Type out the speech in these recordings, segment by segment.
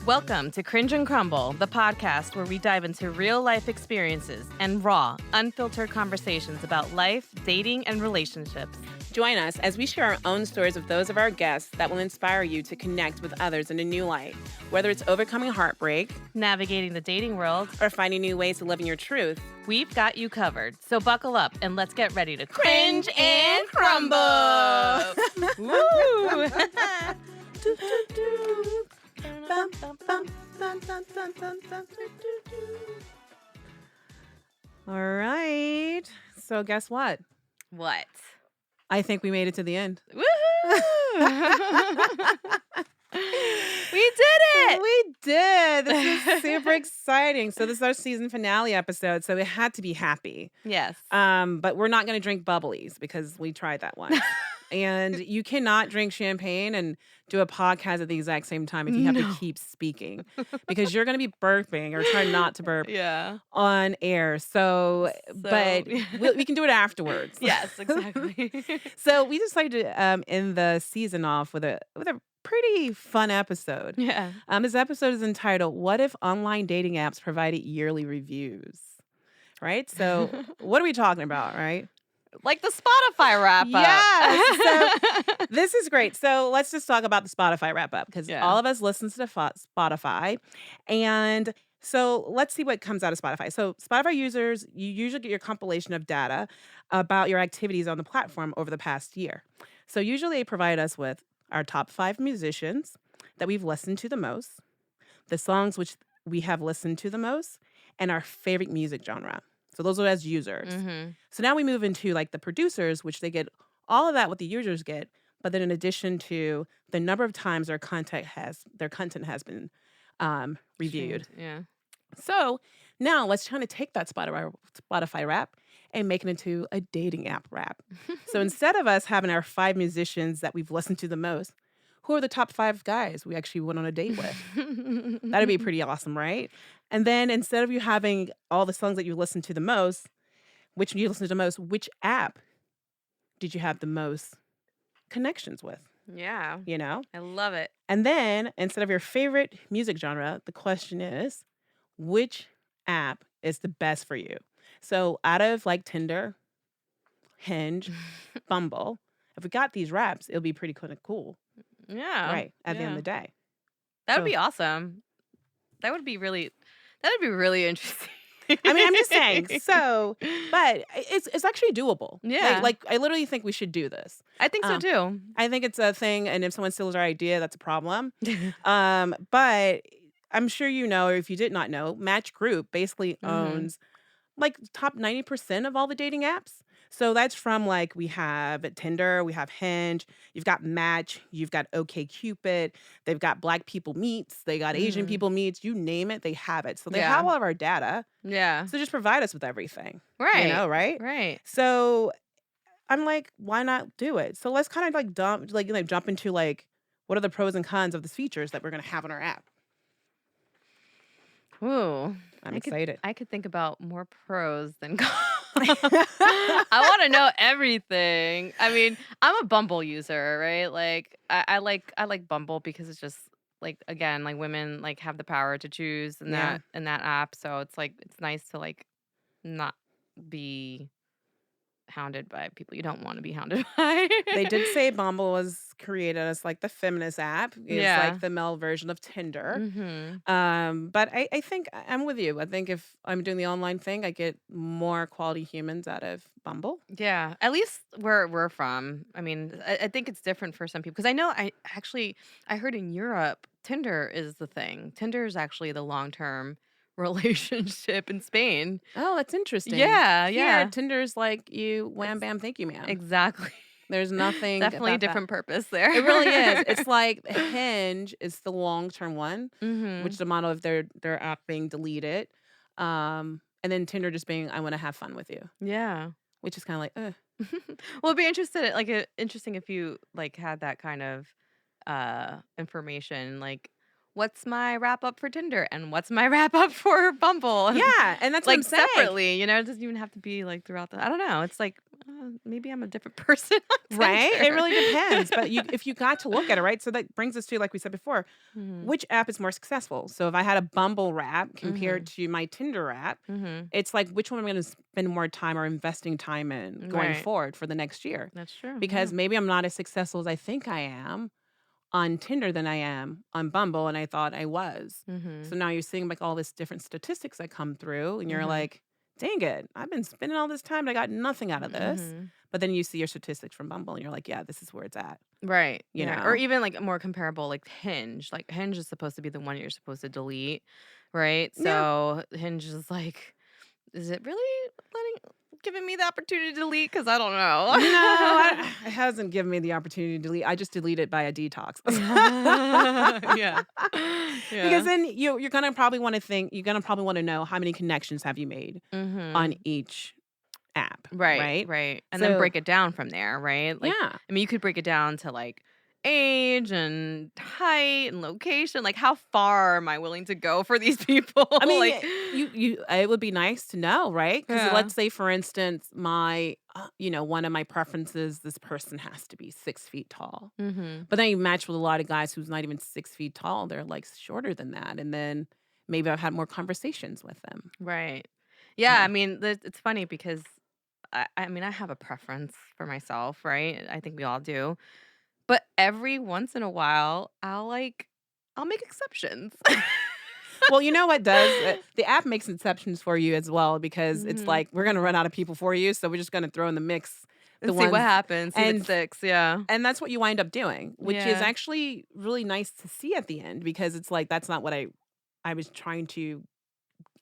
Welcome to Cringe and Crumble, the podcast where we dive into real life experiences and raw, unfiltered conversations about life, dating, and relationships. Join us as we share our own stories with those of our guests that will inspire you to connect with others in a new light. Whether it's overcoming heartbreak, Navigating the dating world, or finding new ways to live in your truth, we've got you covered. So buckle up and let's get ready to cringe and crumble. Woo! All right. So guess what? What? I think we made it to the end. Woohoo! We did it! We did. This is super exciting. So this is our season finale episode, so it had to be happy. Yes. But we're not going to drink bubblies because we tried that once. And you cannot drink champagne and do a podcast at the exact same time if you have to keep speaking because you're going to be burping or try not to burp on air. So but we can do it afterwards. Yes, exactly. So we decided to end the season off with a pretty fun episode. Yeah. This episode is entitled, What If Online Dating Apps Provided Yearly Reviews? Right? So what are we talking about, right? Like the Spotify wrap up. Yes. So this is great. So let's just talk about the Spotify wrap up because all of us listen to Spotify. And so let's see what comes out of Spotify. So Spotify users, you usually get your compilation of data about your activities on the platform over the past year. So usually they provide us with our top 5 musicians that we've listened to the most, the songs which we have listened to the most, and our favorite music genre. So those are as users. Mm-hmm. So now we move into like the producers, which they get all of that what the users get, but then in addition to the number of times their content has been reviewed. Yeah. So now let's try to take that Spotify rap and make it into a dating app rap. So instead of us having our 5 musicians that we've listened to the most, who are the top 5 guys we actually went on a date with? That'd be pretty awesome, right? And then instead of you having all the songs that you listen to the most, which app did you have the most connections with? Yeah. You know? I love it. And then instead of your favorite music genre, the question is, which app is the best for you? So out of like Tinder, Hinge, Bumble, if we got these raps, it'll be pretty kind of cool. Yeah. Right. At the end of the day. That would be awesome. That would be really interesting. I mean, I'm just saying. So, but it's actually doable. Yeah. Like I literally think we should do this. I think so too. I think it's a thing, and if someone steals our idea, that's a problem. But I'm sure you know, or if you did not know, Match Group basically owns like top 90% of all the dating apps. So that's from like we have Tinder, we have Hinge, you've got Match, you've got OkCupid, they've got Black People Meets, they got Asian People Meets, you name it, they have it. So they have all of our data. Yeah. So just provide us with everything. Right. You know, right? Right. So I'm like, why not do it? So let's kind of like jump into like what are the pros and cons of the features that we're gonna have on our app. Ooh. I'm excited. I could think about more pros than cons. I want to know everything. I mean, I'm a Bumble user, right? Like I like Bumble because it's just like, again, like women like have the power to choose in that app. So it's like it's nice to like not be hounded by people you don't want to be hounded by. They did say Bumble was created as like the feminist app. It's like the male version of Tinder. But I think I'm with you. I think if I'm doing the online thing, I get more quality humans out of Bumble. Yeah, at least where we're from. I mean, I think it's different for some people because I know I heard in Europe Tinder is the thing. Tinder is actually the long-term relationship in Spain. Oh, that's interesting. Yeah. Here, Tinder's like you wham bam, thank you, ma'am. Exactly. There's nothing Definitely a about different purpose there. It really is. It's like Hinge is the long-term one, which is the model of their app being deleted. And then Tinder just being, I want to have fun with you. Yeah. Which is kind of like, Well, it'd be interesting if you like had that kind of information, like what's my wrap up for Tinder and what's my wrap up for Bumble. Yeah, and that's what like I'm saying. separately, it doesn't even have to be like throughout I don't know. It's like Maybe I'm a different person on Right? It Tinder. really depends, but if you got to look at it, right? So that brings us to, like we said before, Mhm. which app is more successful? So if I had a Bumble Wrap compared Mhm. to my Tinder app, Mhm. it's like which one am I gonna spend more time or investing time in going Right. forward for the next year? That's true. Because Yeah. maybe I'm not as successful as I think I am on Tinder than I am on Bumble, and I thought I was. So Mhm. now you're seeing like all this different statistics that come through, and you're Mhm. like, dang it, I've been spending all this time, but I got nothing out of this. Mhm. But then you see your statistics from Bumble, and you're like, yeah, this is where it's at, Right. you Yeah. Or know? even like more comparable, like Hinge. Like Hinge is supposed to be the one you're supposed to delete, right? Yeah. So Hinge is like, is it really giving me the opportunity to delete? Because I don't know. It hasn't given me the opportunity to delete. I just delete it by a detox. Yeah. Because Yeah. then you're gonna probably want to think, you're gonna probably want to know how many connections have you made on Mhm. each app, Right, right? right, and then So break it down from there, right? Like, yeah. I mean, you could break it down to, like, age and height and location, like, how far am I willing to go for these people? I mean, Like you it would be nice to know, right? Because Yeah. let's say, for instance, my one of my preferences, this person has to be 6 feet tall. Mhm. But then you match with a lot of guys who's not even 6 feet tall. They're like shorter than that. And then maybe I've had more conversations with them. Right. Yeah, I Yeah. mean, it's funny because I mean, I have a preference for myself, right? I think we all do, but every once in a while, I'll make exceptions. Well, you know what does? The app makes exceptions for you as well because it's Mhm. like we're gonna run out of people for you, so we're just gonna throw in the mix the And see what ones happens, see what and sticks, yeah. and that's what you wind up doing, which is Yeah. actually really nice to see at the end because it's like that's not what I was trying to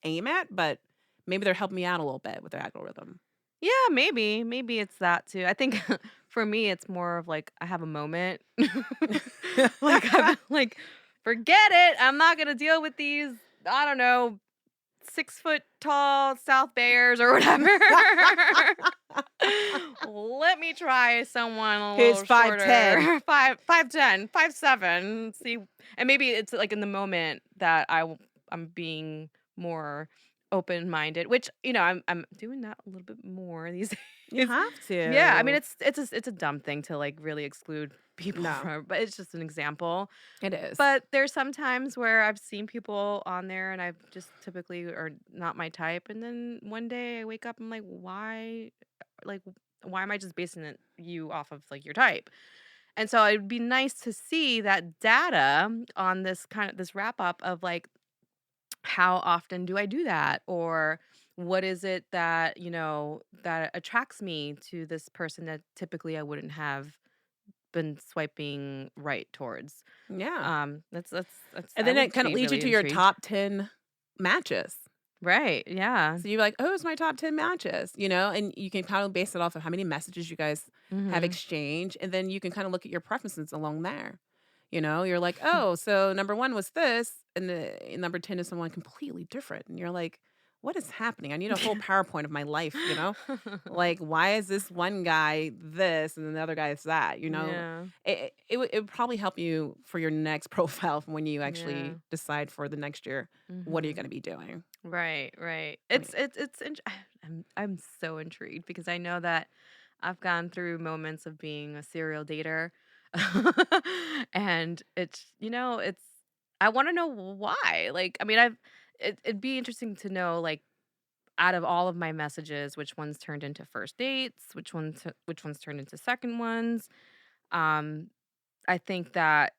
aim at, but maybe they're helping me out a little bit with their algorithm. Yeah, maybe it's that too. I think for me, it's more of like I have a moment. Like, I'm like, "Forget it, I'm not gonna deal with these, I don't know, 6 foot tall South Bears or whatever. Let me try someone a Here's little 5'10". shorter, 5'10", 5'7", see and maybe it's, like, in the moment that I'm being more open-minded, which, I'm doing that a little bit more these You days. have Yeah, I mean, to. it's a dumb thing to, like, really exclude people No, from, but it's just an example. it is. But there's some times where I've seen people on there and I've just typically are not my type, and then one day I wake up, I'm like, like, why am I just basing you off of, like, your type? And so it'd be nice to see that data on this wrap up of, like, how often do I do that? Or what is it that, that attracts me to this person that typically I wouldn't have been swiping right towards? Yeah. That's And I then would it kinda be leads you really to your intrigued. top 10 matches. Right, yeah. So you're like, "Oh, it's my top 10 matches," and you can kinda base it off of how many messages you guys have Mhm. exchanged, and then you can kinda look at your preferences along there. You're like, "Oh, so number 1 was this, and the number 10 is someone completely different." And you're like, "What is happening? I need a whole PowerPoint of my life," you know? Like, why is this one guy this and then the other guy is that, you know? Yeah, It would probably help you for your next profile when you yeah. actually decide for the next year, what are you Mhm. gonna be doing? Right, right. I mean It's I'm so intrigued because I know that I've gone through moments of being a serial dater. And it's I wanna know why. Like, I mean, it'd be interesting to know, like, out of all of my messages, which ones turned into first dates, which ones turned into second ones. Um, I think that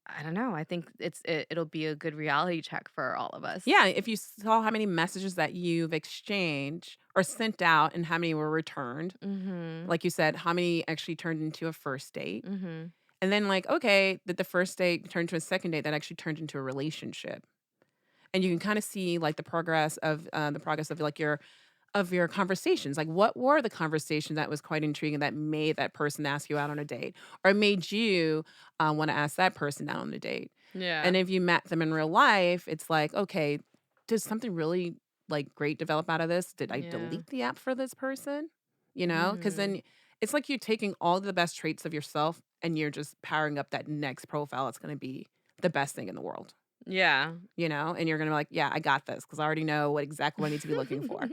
I don't know, I think it'll be a good reality check for all of us. Yeah, if you saw how many messages that you've exchanged or sent out and how many were returned, Mhm. like you said, how many actually turned into a first date? Mhm. And then like, okay, did the first date turn to a second date that actually turned into a relationship? And you can kind of see like the progress of like your conversations. Like what were the conversations that was quite intriguing that made that person ask you out on a date or made you want to ask that person out on a date? Yeah. And if you met them in real life, it's like, okay, did something really like great develop out of this? Did I Yeah. delete the app for this person? Because Mhm. then it's like you're taking all the best traits of yourself and you're just powering up that next profile. It's going to be the best thing in the world. Yeah. and you're gonna be like, "Yeah, I got this because I already know what I need to be looking for."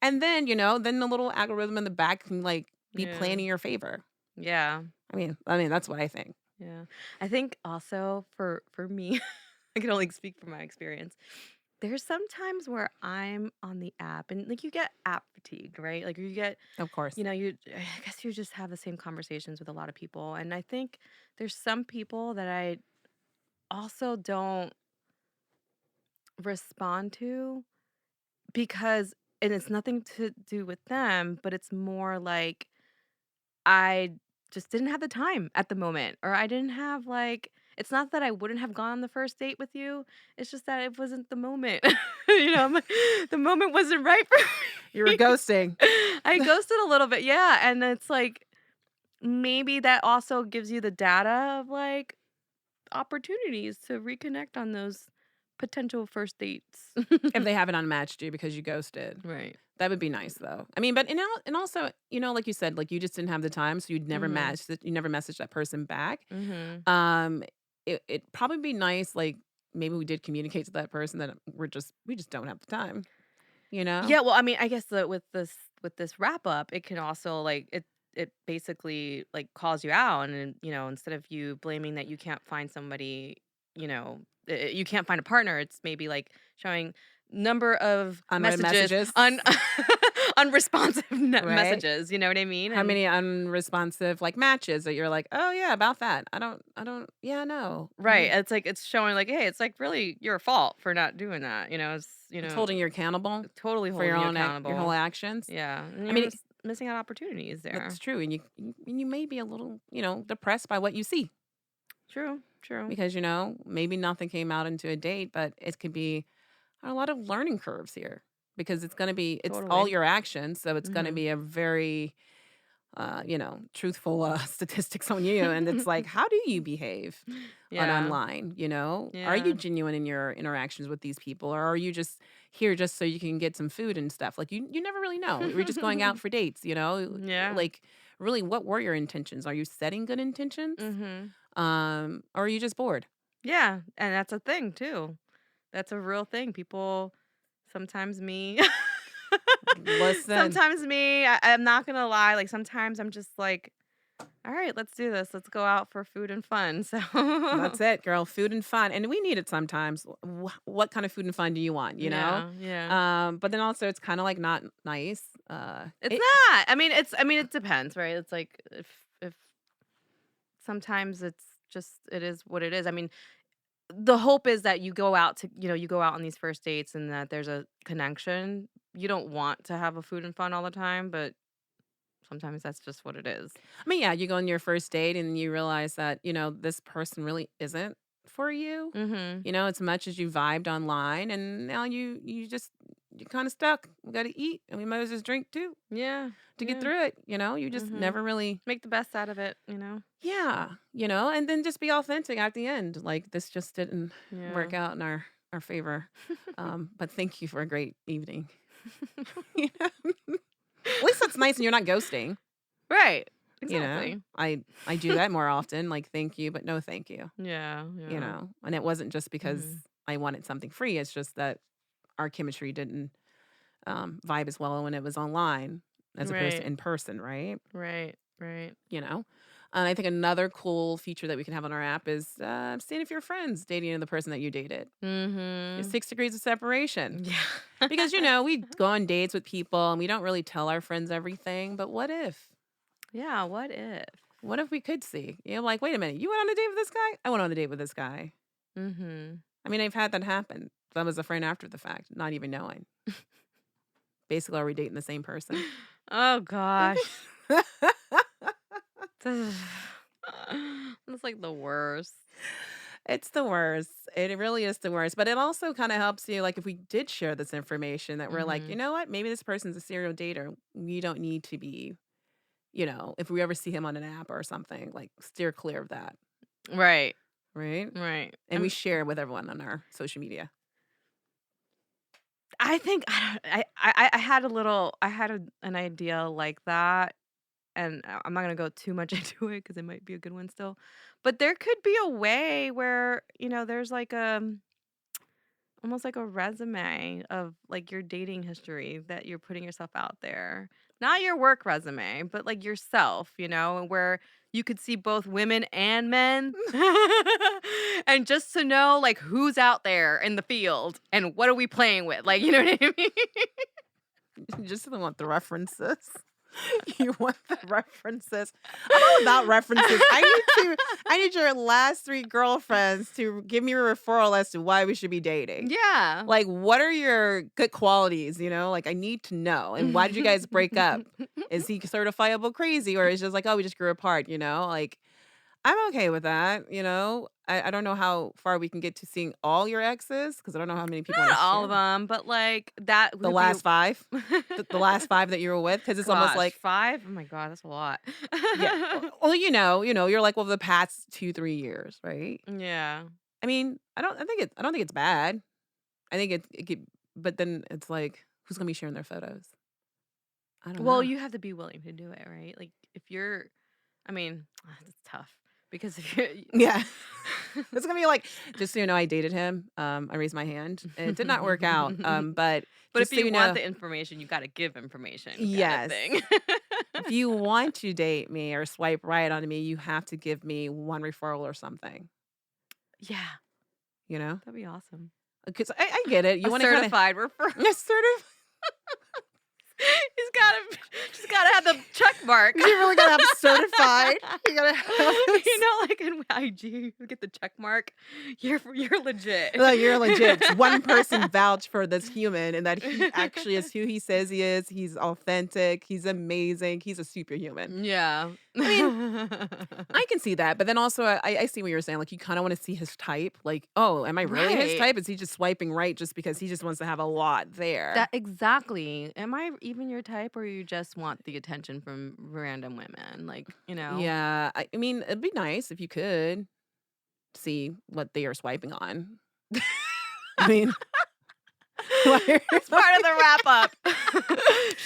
And then, then the little algorithm in the back can, like, be Yeah. playing in your favor. Yeah. I mean, that's what I think. Yeah. I think also for me, I can only speak from my experience. There's some times where I'm on the app and like you get app fatigue, right? Like you get, Of course. I guess you just have the same conversations with a lot of people. And I think there's some people that I also don't respond to because, and it's nothing to do with them, but it's more like I just didn't have the time at the moment, or I didn't have like it's not that I wouldn't have gone on the first date with you, it's just that it wasn't the moment. The moment wasn't right for You were me. ghosting. I ghosted a little bit, yeah, and it's like, maybe that also gives you the data of, like, opportunities to reconnect on those potential first dates. If they haven't unmatched you because you ghosted. Right. That would be nice, though. I mean, but and also, like you said, like, you just didn't have the time, so Mhm. you never messaged that person back. Mhm. Um, it'd probably be nice, like, maybe we did communicate to that person that we just don't have the time, you know? Yeah, well, I mean, I guess that with this wrap up, it can also like it basically like calls you out, and instead of you blaming that you can't find somebody, you can't find a partner, it's maybe like showing number of Unread messages messages, unresponsive right? messages, you know what I mean? How And many unresponsive, like, matches that you're like, "Oh, yeah, about that. Yeah, no." right, it's like it's showing like, hey, it's like really your fault for not doing that, It's holding you accountable totally for your holding you your whole accountable. actions. Yeah, and I you're mean, missing out opportunities that's there. true, and you may be a little, depressed by what you see True, true. because, maybe nothing came out into a date, but it could be a lot of learning curves here because it's all Totally. your actions, so it's gonna Mhm. be a very, truthful, statistics on you, and it's like, how do you behave on Yeah. online, Are you Yeah. genuine in your interactions with these people, or are you just here just so you can get some food and stuff? Like, you never really know. We're just going out for dates, Yeah. Like, really, what were your intentions? Are you setting good intentions? Mhm. Or are you just bored? Yeah, and that's a thing too. That's a real thing. People sometimes me Listen, sometimes me, I'm not gonna lie, like, sometimes I'm just like, "Alright, let's do this. Let's go out for food and fun." So that's it, girl. Food and fun, and we need it sometimes. What kind of food and fun do you want? Yeah, yeah. But then also it's kind of like not nice. It's It not. I mean, it depends, right? It's like if sometimes it is what it is. I mean, the hope is that you go out on these first dates and that there's a connection. You don't want to have a food and fun all the time, but sometimes that's just what it is. I mean, yeah, you go on your first date and you realize that, this person really isn't for you. Mhm. As much as you vibed online and now you're kind of stuck. We got to eat and we might as well just drink too Yeah. to get Yeah. through it. You just Mhm. never really, Make the best out of it. yeah, and then just be authentic at the end. Like, this just didn't Yeah. work out in our favor. But thank you for a great evening. You know? At least that's nice and you're not ghosting. Right. Exactly. I do that more often, like, "Thank you, but no thank you," Yeah, yeah. and it wasn't just because Mhm. I wanted something free, it's just that our chemistry didn't, vibe as well when it was online as opposed to Right. in person, right? Right. Right. You know? And I think another cool feature that we can have on our app is, seeing if your friends dating the person that you dated. It's Mhm. 6 degrees of separation. Yeah. Because, we go on dates with people and we don't really tell our friends everything, but what if? Yeah, what if? What if we could see? Like, "Wait a minute, you went on a date with this guy? I went on a date with this guy." Mhm. I mean, I've had that happen. I was a friend after the fact, not even knowing. Basically, are we dating the same person? Oh gosh. That's like the worst. It's the worst. It really is the worst, but it also kinda helps you, like, if we did share this information that we're like, "You Mhm. know what? Maybe this person's a serial dater. We don't need to be," if we ever see him on an app or something, like, steer clear of that, Right. right? Right. And we share with everyone on our social media. I think I had a little I had an idea like that, and I'm not gonna go too much into it because it might be a good one still. But there could be a way where, there's like, almost like a resume of like your dating history that you're putting yourself out there. Not your work resume, but like yourself, and where you could see both women and men. And just to know like who's out there in the field and what are we playing with? Like, you know what I mean? You just don't want the references. You want the references. I'm all about references. I need your last 3 girlfriends to give me a referral as to why we should be dating. Yeah. Like, what are your good qualities, you know? Like, I need to know. And why did you guys break up? Is he certifiable crazy or is just like, oh, we just grew apart, you know? Like, I'm okay with that, you know? I don't know how far we can get to seeing all your exes because I don't know how many people Not wanna all of share. them, but like that The would be last 5? The last 5 that you were with? Because it's almost gosh, like 5? Oh my god, that's a lot. yeah. Well, you're like, well, the past 2, 3 years, right? Yeah. I mean, I don't think it's bad. I think it could but then it's like, who's gonna be sharing their photos? I don't Well, know. you have to be willing to do it, right? Like if you're I mean, it's tough because if you're Yeah. It's gonna be like, just so you know, I dated him. I raised my hand, and it did not work out. But But if just so you you want know, the information, you gotta give information kind of yes, thing. if you want to date me or swipe right on me, you have to give me one referral or something, Yeah, you know? that'd be awesome. Because I get it. You A want to kind of certified referral. assertive. He's gotta She's gotta have the check mark. You really gotta have certified. You gotta have Like in IG, you get the check mark. You're legit. no, you're legit. One person vouch for this human and that he actually is who he says he is. He's authentic. He's amazing. He's a superhuman. Yeah. I mean, I can see that, but then also I see what you're saying. Like you kind of want to see his type. Like, oh, am I really his Right. type? Is he just swiping right just because he just wants to have a lot That there? exactly. Am I even your type or you just want the attention from random women? Like, Yeah, I mean, it'd be nice if you could see what they are swiping on. I mean, like, That's part of the wrap up.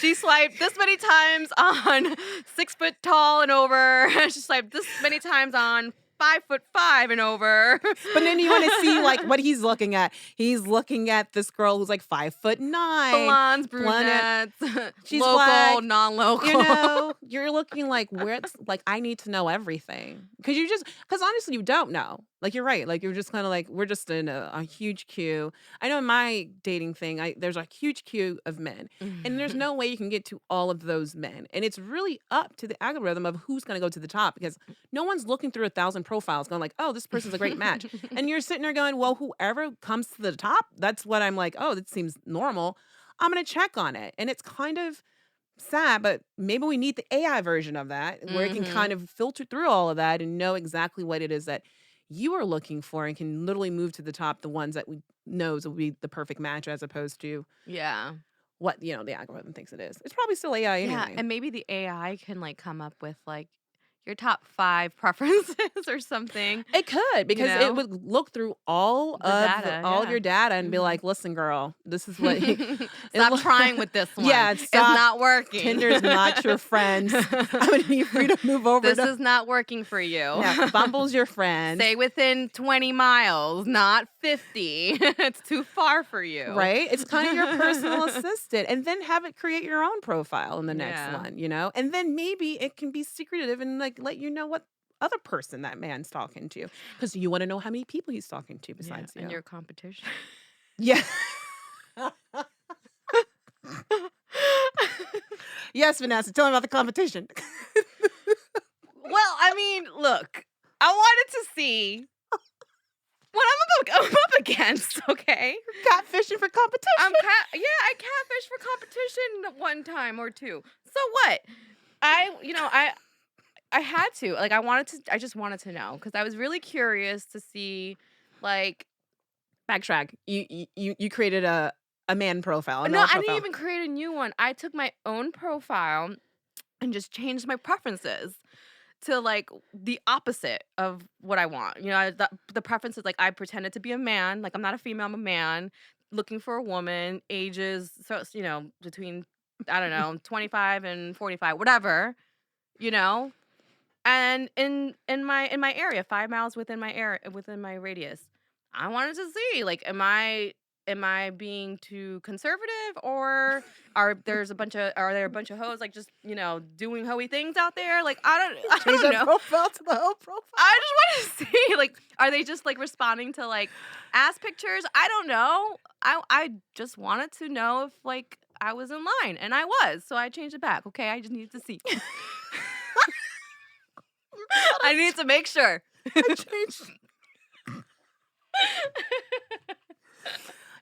She swiped this many times on 6 foot tall and over. She swiped this many times on 5'5" and over. but then you want to see like what he's looking at. He's looking at this girl who's like 5'9", Blondes, blonde. brunettes, She's local, black. non-local. You know, you're looking like where it's like I need to know everything because honestly you don't know. Like you're right. Like you're just kind of like we're just in a huge queue. I know in my dating thing, there's a huge queue of men, and there's no way you can get to all of those men. And it's really up to the algorithm of who's going to go to the top because no one's looking through 1,000 profiles going like, oh, this person's a great match, and you're sitting there going, well, whoever comes to the top, that's what I'm like. Oh, that seems normal. I'm going to check on it, and it's kind of sad, but maybe we need the AI version of that where it can kind Mhm. of filter through all of that and know exactly what it is that you are looking for and can literally move to the top the ones that we knows will be the perfect match as opposed to Yeah. what, the algorithm thinks it is. It's probably still AI Yeah, anyway. and maybe the AI can, like, come up with, like, your top 5 preferences or something, It could you because it know? would look through all The of data, all of yeah. your data and be Mhm. like, "Listen, girl, this is what it Stop loo trying with this one. Yeah, It's stop. not working. Tinder's not your friend. I'm gonna need for you to move over This to is not working for you. yeah, Bumble's your friend." Stay within 20 miles, not 50. It's too far for you. Right? It's kind of your personal assistant, and then have it create your own profile in the next Yeah. one, you know? And then maybe it can be secretive and, like, let you know what other person that man's talking to, because you wanna know how many people he's talking to Yeah, besides and you. your competition. Yeah. Yes, Vanessa, tell me about the competition. Well, I mean, look, I wanted to see what I'm up against, okay? Catfishing for competition. I catfished for competition one time or two. So what? I had to. Like I just wanted to know because I was really curious to see like Backtrack. You created a man profile, no, another I didn't profile. even create a new one. I took my own profile and just changed my preferences to like the opposite of what I want. The preference is like I pretended to be a man, like I'm not a female, I'm a man looking for a woman, ages between I don't know, 25 and 45, whatever, you know? And in my area, 5 miles within my area within my radius. I wanted to see like am I am I being too conservative, or are there a bunch of hoes like just, doing hoey things out there? Like I Change don't that know. profile to the whole I profile. just want to see, like, are they just like responding to like ass pictures? I don't know. I just wanted to know if like I was in line, and I was, so I changed it back. Okay, I just needed to see. You I gotta needed to make sure. I changed.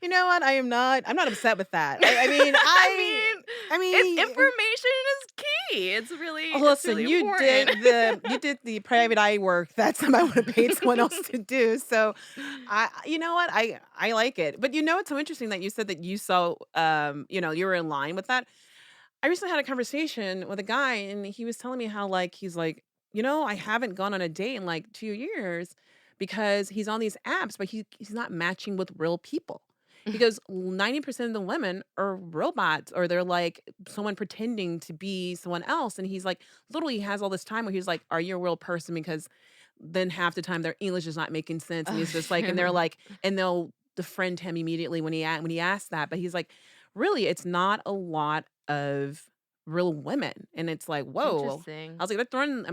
You know what? I'm not upset with that. I mean, I mean, I it's mean, information is key. It's listen, really important. you did the private eye work that somebody would have paid someone else to do. So, you know what? I like it. But you know it's so interesting that you said that you saw you were in line with that. I recently had a conversation with a guy and he was telling me how like he's like, I haven't gone on a date in like 2 years because he's on these apps, but he's not matching with real people. He goes, 90% of the women are robots or they're like someone pretending to be someone else. And he's like, literally has all this time where he's like, are you a real person? Because then half the time their English is not making sense. And Oh, he's just like, and they're shoot. like, and they'll defriend him immediately when he asks that. But he's like, really, it's not a lot of real women. And it's like, whoa. I Interesting.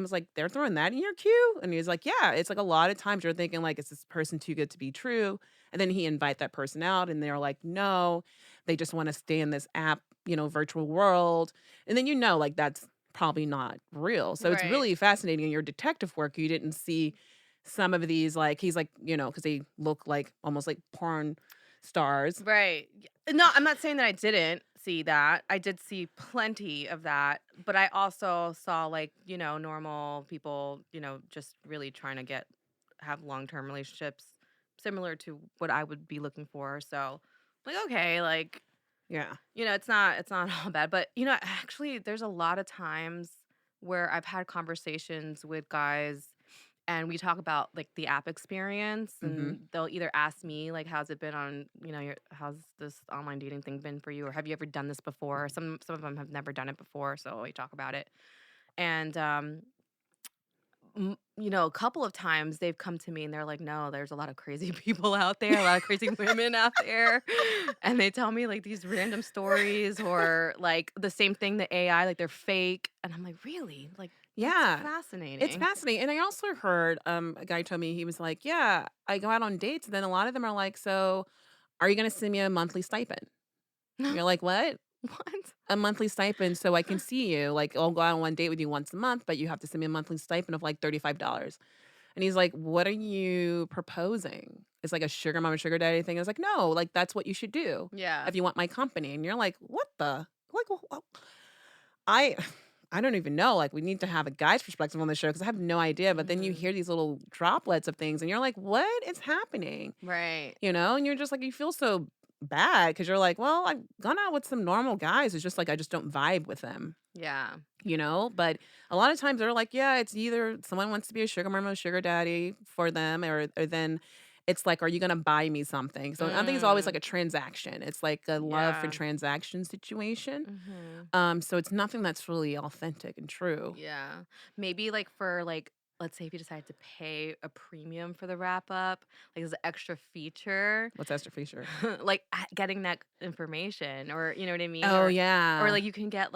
was like, they're throwing that in your queue? And he was like, yeah, it's like a lot of times you're thinking like, is this person too good to be true? And then he invite that person out and they're like, no, they just want to stay in this app, virtual world. And then like that's probably not real. So it's Right. really fascinating in your detective work. You didn't see some of these like he's like, because they look like almost like porn stars. Right. No, I'm not saying that I didn't see that. I did see plenty of that, but I also saw like, normal people, just really trying to have long-term relationships similar to what I would be looking for. So, like, okay, like, Yeah. it's not all bad, but actually there's a lot of times where I've had conversations with guys and we talk about like the app experience, Hmm. and they'll either ask me like how's it been on, how's this online dating thing been for you, or have you ever done this before? Some of them have never done it before, so we talk about it. And a couple of times they've come to me and they're like, "No, there's a lot of crazy people out there, a lot of crazy women out there." And they tell me like these random stories or like the same thing, the AI, like they're fake. And I'm like, "Really?" Like that's Yeah. It's fascinating. fascinating. And I also heard a guy told me he was like, yeah, I go out on dates, and then a lot of them are like, so are you gonna send me a monthly stipend? You're like, what? What? A monthly stipend so I can see you. Like, I'll go out on one date with you once a month, but you have to send me a monthly stipend of like $35. And he's like, what are you proposing? It's like a sugar mama, sugar daddy thing. I was like, no, like that's what you should do Yeah. if you want my company. And you're like, what the? Like, I I don't even know. Like, we need to have a guy's perspective on the show because I have no idea. But then you Mhm. hear these little droplets of things, and you're like, what is happening? Right. And you're just like, you feel so bad because you're like, well, I've gone out with some normal guys. It's just like I just don't vibe with them. Yeah. But a lot of times they're like, yeah, it's either someone wants to be a sugar mama, sugar daddy for them, or then it's like, are you gonna buy me something? So I think it's always like Mm. a transaction. It's like a love for Yeah. transaction situation. Mhm. So it's nothing that's really authentic and true. Yeah. Maybe like for like, let's say if you decide to pay a premium for the wrap up, like as an extra feature, What's Esther Fisher? like getting that information, or you know what I mean? Oh Or yeah. like you can get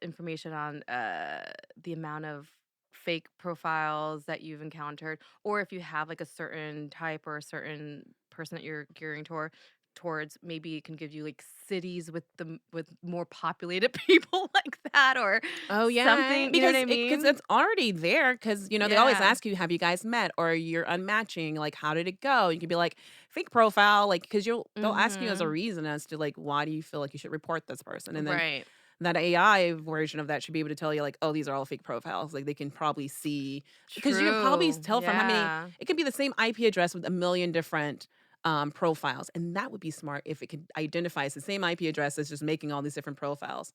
information on the amount of fake profiles that you've encountered, or if you have like a certain type or a certain person that you're gearing towards, maybe it can give you like cities with more populated people like that, or Oh yeah, something, you know what because I mean? it's already there. Because they always Yeah. ask you, have you guys met, or you're unmatching, like how did it go? You can be like fake profile, like because they'll ask you as a Mhm. reason as to like why do you feel like you should report this person, and then Right. that AI version of that should be able to tell you like, oh, these are all fake profiles. Like they can probably see because you can probably True. tell from how many. Yeah. It could be the same IP address with a million different profiles, and that would be smart if it could identify it's the same IP address as just making all these different profiles.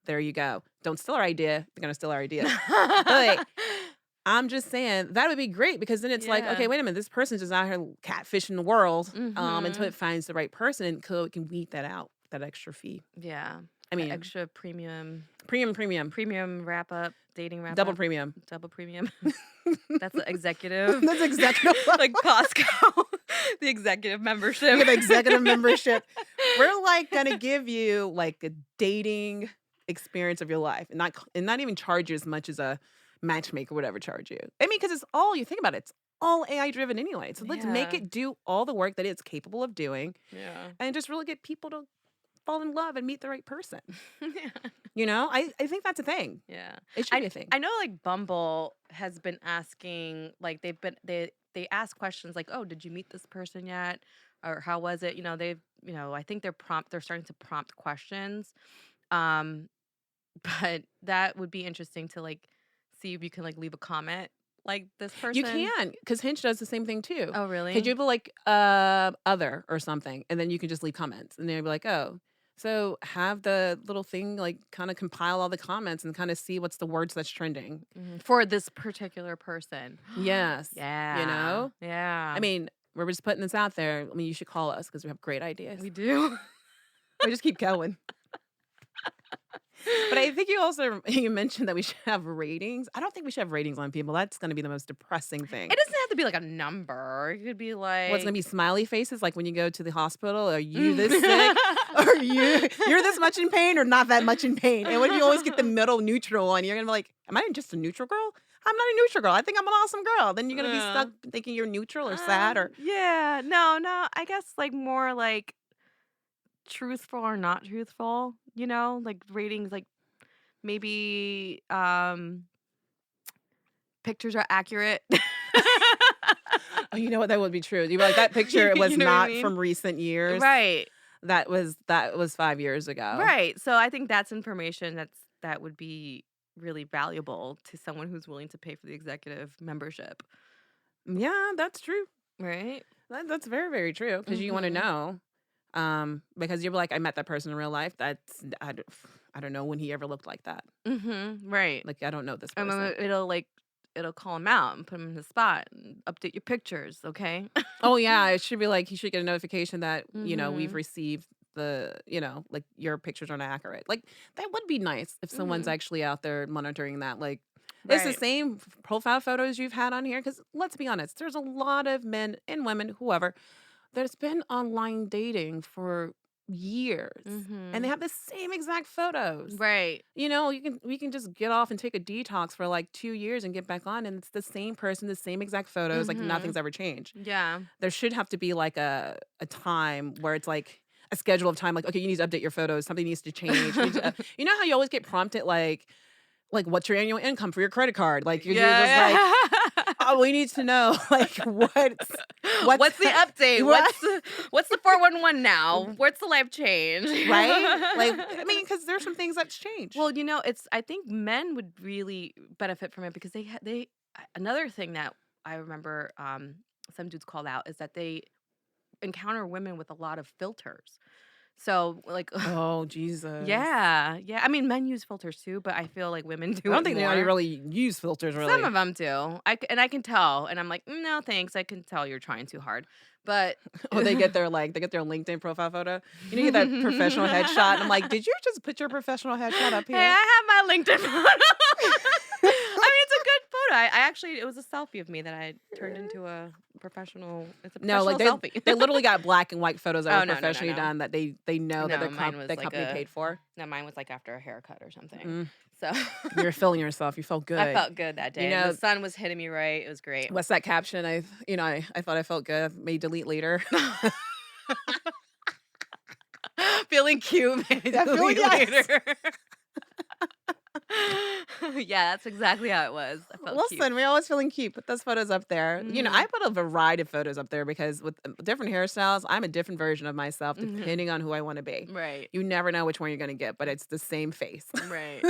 There you go. Don't steal our idea. They're gonna steal our idea. But I'm just saying that would be great because then it's like, okay, Yeah. wait a minute, this person's just out here catfishing the world until Mhm. it finds the right person and so it can weed that out, that extra fee. Yeah. I A mean, extra premium, premium wrap up, dating wrap double up, premium. double premium. That's the executive. That's executive Like level. Costco. The executive You membership. get the executive membership. We're like gonna give you like a dating experience of your life, and not even charge you as much as a matchmaker would ever charge you. I mean, because it's all you think about it, it's all AI driven anyway. So let's make Yeah. it do all the work that it's capable of doing, Yeah. and just really get people to fall in love and meet the right person. Yeah. I think that's a thing. Yeah. It should I be a thing. I know like Bumble has been asking like they ask questions like, "Oh, did you meet this person yet?" Or "How was it?" I think they're starting to prompt questions. Um but that would be interesting to like see if you can like leave a comment like this You person. can, because Hinge does the same thing too. Oh, Because really? you'll be like, other or something, and then you can just leave comments, and they'll be like, oh, so have the little thing like kind of compile all the comments and kind of see what's the words that's trending. For this particular person. Yes, you Yeah. know. I Yeah. mean, we're just putting this out there. I mean, you should call us because we have great ideas. We do. We just keep going. But I think you mentioned that we should have ratings. I don't think we should have ratings on people. That's going to be the most depressing thing. It doesn't have to be like a number. It could be What's gonna like be smiley faces like when you go to the hospital? Are you this sick? Or you're this much in pain or not that much in pain? And when you always get the middle neutral one, you're gonna be like, am I just a neutral girl? I'm not a neutral girl. I think I'm an awesome girl. Then you're gonna be Yeah. stuck thinking you're neutral or sad or Yeah. No, I guess like more like truthful or not truthful, like ratings like maybe pictures are accurate. oh, you know what? That would be true. You'd be like, that picture was You know what I not mean? from recent years. Right. That was 5 years ago. Right. So I think that's information that would be really valuable to someone who's willing to pay for the executive membership. Yeah, that's true. Right? That's very, very true. Because you want to Mhm. know. Because you're like, I met that person in real life. I don't know when he ever looked like that. Mhm. Right. Like, I don't know this And then person. it'll call him out and put him in the spot and update your pictures, okay? Oh, yeah, it should be like he should get a notification that, we've Mhm. received like your pictures are not accurate. Like, that would be nice if someone's Mhm. actually out there monitoring that. Like, it's the Right. same profile photos you've had on here. Because let's be honest, there's a lot of men and women, whoever, that's been online dating for years, and they Mhm. have the same exact photos. Right. We can just get off and take a detox for like 2 years and get back on, and it's the same person, the same exact photos, like nothing's Mhm. ever changed. Yeah. There should have to be like a time where it's like a schedule of time, like, okay, you need to update your photos, something needs to change. You know how you always get prompted like what's your annual income for your credit card? Like you're just like, Yeah. oh, we need to know like what's What's the update? right? What's the 411 now? What's the life change? Right? Like, I mean, because there's some things that's changed. Well, I think men would really benefit from it because another thing that I remember some dudes called out is that they encounter women with a lot of filters. So like Oh, Jesus. yeah, yeah. I mean, men use filters too, but I feel like women I do don't it think they more. really use filters, Some really. of them do. I can tell, and I'm like, no, thanks. I can tell you're trying too hard, but Or they get their LinkedIn profile photo. You get that professional headshot, and I'm like, did you just put your professional headshot up Hey, here? I have my LinkedIn photo. I mean, it's a good photo. It was a selfie of me that I turned into a professional. It's a No, professional like selfie. they literally got black and white photos that Oh were no, no, no, professionally no, done that they know that no. Mine was the like company paid for. no. Mine was like after a haircut or something. Mm, So you're feeling yourself. You felt I good. felt good that You day. And the know sun was hitting me right. It was great. what's that caption? I thought I felt good. May delete later. Feeling cute, maybe That feeling, yes. later. Yeah, that's exactly how it was. I felt cute. Listen, we're always feeling cute. Put those photos up there. I Mhm. put a variety of photos up there because with different hairstyles, I'm a different version of myself Mhm. depending on who I want to be. Right. You never know which one you're going to get, but it's the same face. Right.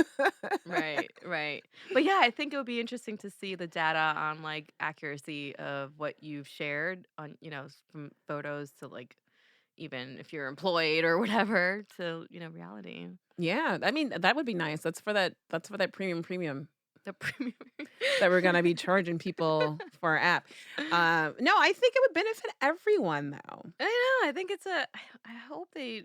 Right. But yeah, I think it would be interesting to see the data on like accuracy of what you've shared on, from photos to like even if you're employed or whatever to, reality. Yeah, I mean, that would be nice. That's for that premium The premium. that we're going to be charging people for our app. No, I think it would benefit everyone though. I know. I think I hope they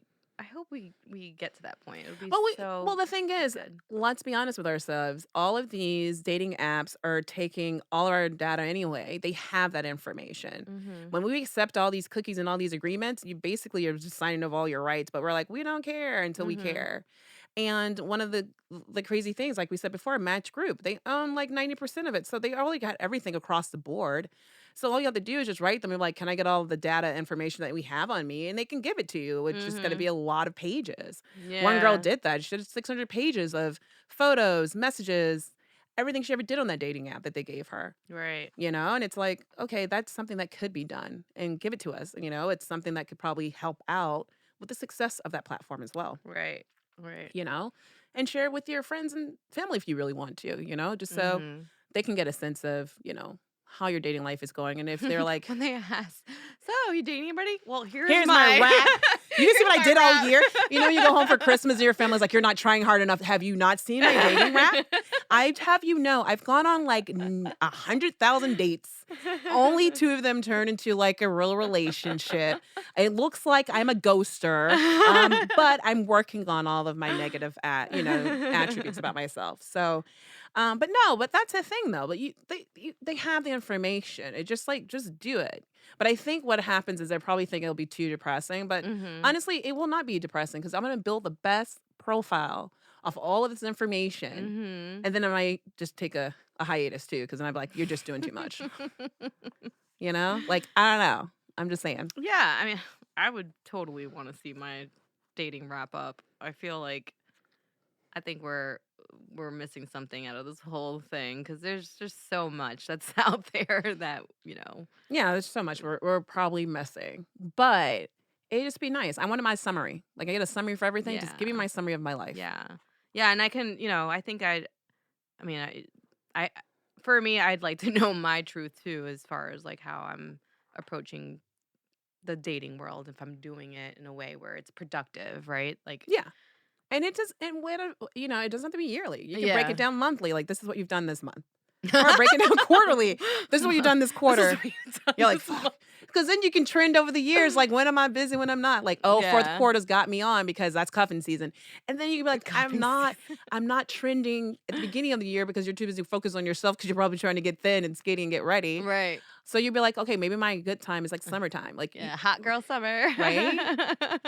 we get to that point. It would be Well, so the thing is, good. let's be honest with ourselves. All of these dating apps are taking all of our data anyway. They have that information. Mhm. When we accept all these cookies and all these agreements, you basically are just signing of all your rights. But we're like, we don't care until we Mhm. care. And one of the crazy things, like we said before, Match Group, they own like 90% of it. So they already got everything across the board. So all you have to do is just write them and be like, can I get all the data information that we have on me? And they can give it to you. It's just going to be Mhm. a lot of pages. One girl Yeah. did that. She did 600 pages of photos, messages, everything she ever did on that dating app that they gave her, Right. And it's like, okay, that's something that could be done and give it to us. It's something that could probably help out with the success of that platform as well, Right. Right. you know, and share it with your friends and family if you really want to, just so Mhm. they can get a sense of, how your dating life is going. And if they're like, When they ask, "So, you dating anybody?" Well, here's here's my my rap. You see here's what I my did all rap. year? You go home for Christmas and your family's like, you're not trying hard enough. Have you not seen my dating rap? I'd have you know, I've gone on like 100,000 dates. Only two of them turn into like a real relationship. It looks like I'm a ghoster, but I'm working on all of my negative, attributes about myself. So, but no, but that's a thing though. But they have the information. It just do it. But I think what happens is they probably think it'll be too depressing. But Mhm. honestly, it will not be depressing because I'm going to build the best profile of all of this information. Mhm. And then I might just take a hiatus too because then I'm like, you're just doing too much. Like, I don't know. I'm just saying. Yeah, I mean, I would totally want to see my dating wrap up. I feel like I think we're missing something out of this whole thing because there's just so much that's out there that, Yeah, there's so much we're probably missing. But it'd just be nice. I wanted my summary. Like, I get a summary for everything. Just give me yeah. my summary of my life. Yeah. Yeah, and I can, I think I mean, I for me, I'd like to know my truth too as far as like how I'm approaching the dating world if I'm doing it in a way where it's productive, right? Like Yeah. And it does, and it doesn't have to be yearly. You can break it yeah. down monthly. Like, this is what you've done this month. Or break it down quarterly. This is what you've done this This is quarter. what you've done You're like, this fuck. month. Because then you can trend over the years, like, when am I busy, when I'm not? Like, oh, fourth Yeah. quarter's got me on because that's cuffing season. And then you can be The like, I'm cupping not, season. I'm not trending at the beginning of the year because you're too busy focused on yourself because you're probably trying to get thin and skinny and get ready. Right. So you'd be like, okay, maybe my good time is like summertime. Like, Yeah, hot girl summer. right?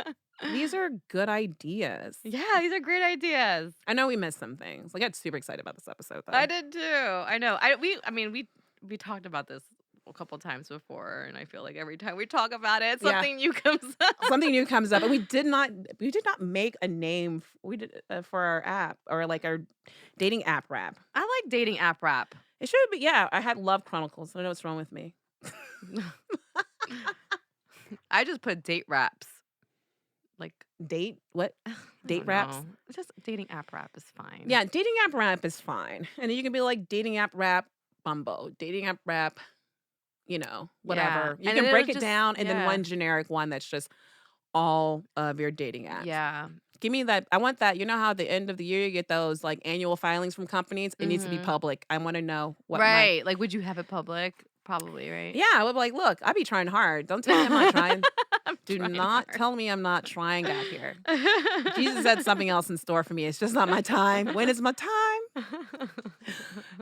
These are good ideas. Yeah, these are great ideas. I know we missed some things. I got super excited about this episode I though. did too. I know. I mean, we talked about this a couple times before, and I feel like every time we talk about it, Yeah. something new comes up. Something new comes up, and we did not make a name we did for our app or like our dating app rap. I like dating app rap. It should be, yeah. I had Love Chronicles. I don't know what's wrong with me. I just put date raps. Like Date what? I Date don't raps? know. Just dating app rap is fine. Yeah, dating app rap is fine, and then you can be like dating app rap Bumbo, dating app rap, Yeah. whatever. You And can then break it'll it just down, and then yeah. one generic one that's just all of your dating apps. Yeah. Give me that. I want that. You know how at the end of the year you get those like annual filings from companies? It needs to be Mhm. public. I want to know what my Right. Like would you have it public? Probably, right? Yeah, I would be like, look, I be trying hard. Don't tell me I'm not trying. I'm Do trying not hard. tell me I'm not trying out here. Jesus had something else in store for me. It's just not my time. When is my time?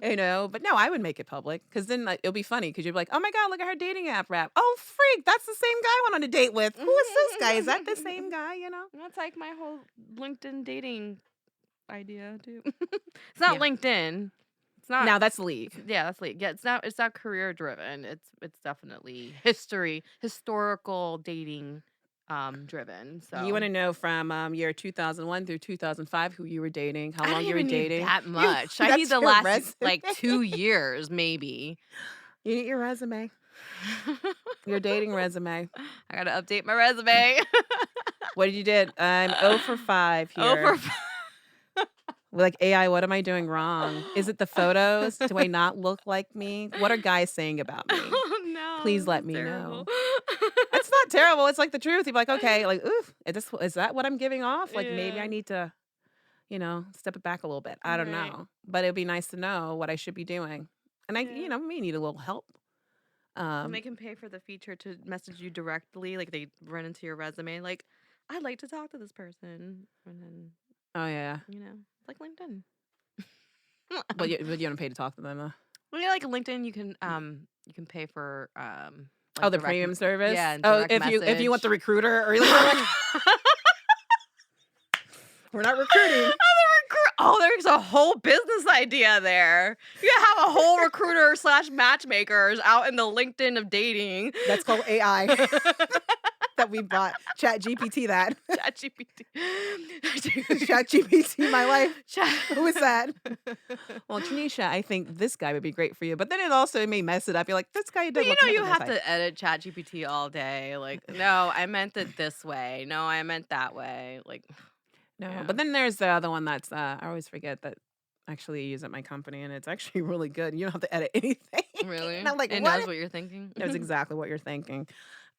But no, I would make it public because then like, it'll be funny because you'd be like, oh my God, look at her dating app rap. Oh, freak. That's the same guy I went on a date with. Who is this guy? Is that the same guy, That's like my whole LinkedIn dating idea too. It's not Yeah. LinkedIn. It's not. Now that's league. Yeah, that's like yeah. It's not career driven. It's definitely historical dating, driven. You want So to know from year 2001 through 2005 who you were dating, how I long don't you were even need dating. that much. I need That's the your last like resume. 2 years maybe. You need your resume, your dating resume. I gotta update my resume. What did you did? I'm 0 for 5 here. Over. Like, AI, what am I doing wrong? Is it the photos? Do I not look like me? What are guys saying about me? Oh no, Please this let is me terrible. know. It's not terrible. It's like the truth. You're like, okay, like, oof, is that what I'm giving off? Like, maybe I Yeah. need to, step it back a little bit. I don't Right. know. But it'd be nice to know what I should be doing. And I, Yeah. may need a little help. And they Um, can pay for the feature to message you directly, like they run into your resume. Like, I'd like to talk to this person. And then, Oh yeah. like LinkedIn. But you don't pay to talk to them. Well, yeah, like LinkedIn, you can pay for Oh, like the direct, premium service. yeah, and Oh, direct if you want the message. recruiter, or we're not recruiting. Oh, there's a whole business idea there. You have a whole recruiter / matchmakers out in the LinkedIn of dating. That's called AI. That we bought. ChatGPT that. ChatGPT. ChatGPT my life. Chat. Who is that? Well, Tanisha, I think this guy would be great for you. But then it also may mess it up. You're like, this guy But does look you nothing have like. to edit ChatGPT all day. Like, no, I meant it this way. No, I meant that way. Like, No, yeah. but then there's the other one that's I always forget that actually I use at my company, and it's actually really good. You don't have to edit anything. Really? And I'm like, It what? knows what you're thinking. Knows exactly what you're thinking.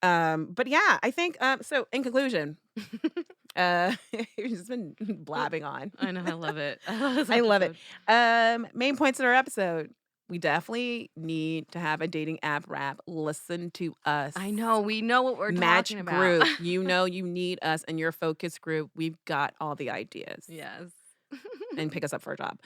But yeah, I think so in conclusion, you've just been blabbing on. I know, I love it. I love this I love it. episode. Main points of our episode. We definitely need to have a dating app wrap. Listen to us. I know, we know what we're Match talking group. about. You know you need us and your focus group. We've got all the ideas. Yes. And pick us up for a job.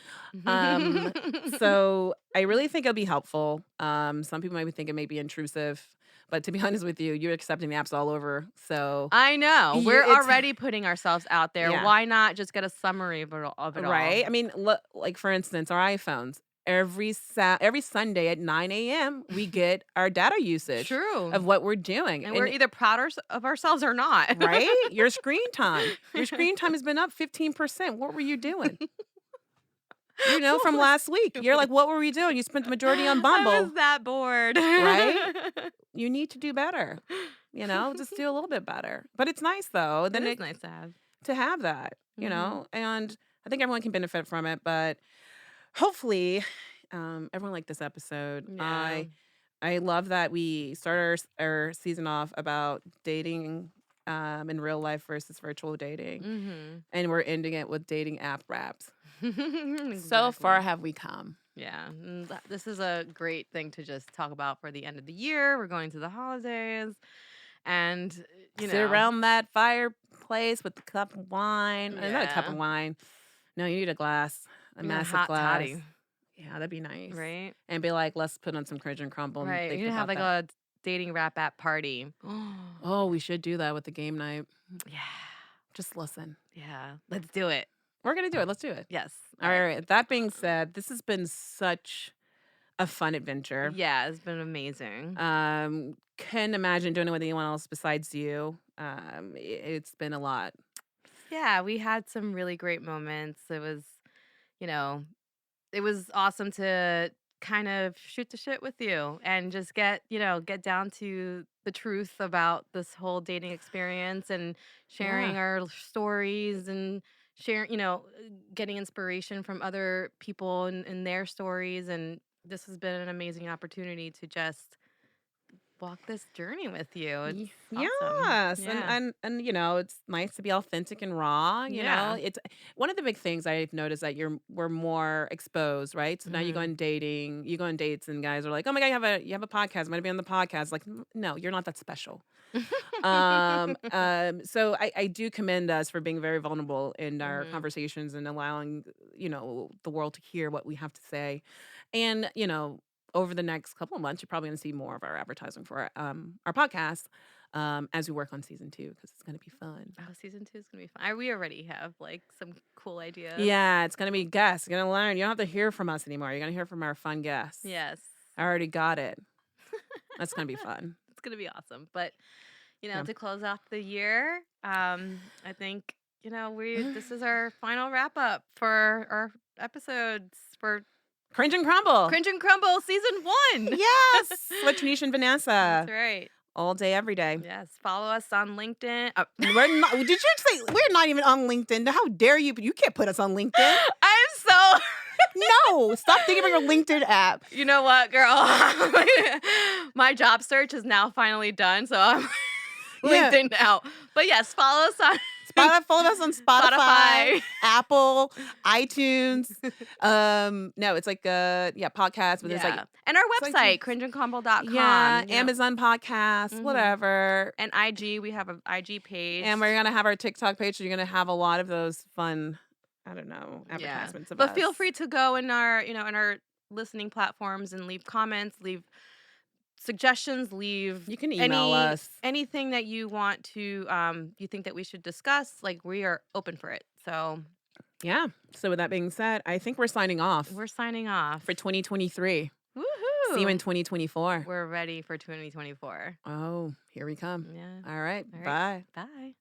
So I really think it'll be helpful. Some people might think it may be intrusive, but to be honest with you, you're accepting apps all over. So I know. We're it's already putting ourselves out there. Yeah. Why not just get a summary of it all? right. I mean, look, like for instance, our iPhones. Every Sunday at 9 a.m. we get our data usage True. of what we're doing, And we're either proud of ourselves or not. right? Your screen time has been up 15%. What were you doing? From last week. You're like, what were we doing? You spent the majority on Bumble. I was that bored. Right? You need to do better. Just do a little bit better. But it's nice though. Then It's nice to have that, Mhm. and I think everyone can benefit from it. But hopefully, everyone liked this episode. Yeah. I love that we started our season off about dating in real life versus virtual dating. Mhm. And we're ending it with dating app wraps. So Exactly. far have we come. Yeah, this is a great thing to just talk about for the end of the year. We're going to the holidays, and Sit around that fireplace with a cup of wine. Not a cup of Yeah. wine. No, you need a glass, a You need massive hot glass. toddy, Yeah, that'd be nice. right? And be like, let's put on some Cringe and Crumble and Right. think You can have about like that. a dating rap app party. Oh, we should do that with the game night. Yeah. Just listen. Yeah. Let's do it. We're gonna do it. Let's do it. Yes. All right. That being said, this has been such a fun adventure. Yeah, it's been amazing. Couldn't imagine doing it with anyone else besides you. It's been a lot. Yeah, we had some really great moments. It was, it was awesome to kind of shoot the shit with you and just get down to the truth about this whole dating experience and sharing Yeah. our stories and sharing, getting inspiration from other people and their stories. And this has been an amazing opportunity to just walk this journey with you. It's awesome. Yes, Yeah. and it's nice to be authentic and raw. Yeah. It's one of the big things I've noticed that we're more exposed, right? So now you go Mhm. on dating, you go on dates, and guys are like, "Oh my god, you have a podcast. I'm gonna be on the podcast." Like, no, you're not that special. So I do commend us for being very vulnerable in our Mhm. conversations and allowing the world to hear what we have to say, and over the next couple of months, you're probably going to see more of our advertising for our podcast as we work on season 2 because it's going to be fun. Oh, season 2 is gonna be fun. We already have like some cool ideas. Yeah, it's going to be guests. You're going to learn. You don't have to hear from us anymore. You're going to hear from our fun guests. Yes. I already got it. That's going to be fun. It's gonna be awesome. But Yeah. to close off the year, I think this is our final wrap up for our episodes for Cringe and Crumble. Cringe and Crumble season 1. Yes. With Tanisha and Vanessa. That's right. All day, every day. Yes. Follow us on LinkedIn. We're not, did you say we're not even on LinkedIn? How dare you? You can't put us on LinkedIn. I'm so. No, stop thinking about your LinkedIn app. You know what, girl? My job search is now finally done, so I'm Yeah. LinkedIn now. But yes, follow us on. Follow us on Spotify, Spotify. Apple, iTunes. No, it's like yeah, podcast, but there's like Yeah. And our it's like website, yeah, cringeandcombo.com, Amazon podcasts, Mhm. whatever. And IG, we have an IG page. And we're gonna have our TikTok page, so you're gonna have a lot of those fun, I don't know, Yeah. advertisements of But feel us. free to go in our, in our listening platforms and leave comments, leave suggestions, leave You can email us. anything that you want to you think that we should discuss. Like, we are open for it. So Yeah. So with that being said, I think we're signing off we're signing off. for 2023. See you in Woohoo! 2024. We're ready for 2024. Oh, here we come. Yeah. All right. All right. Bye. Bye.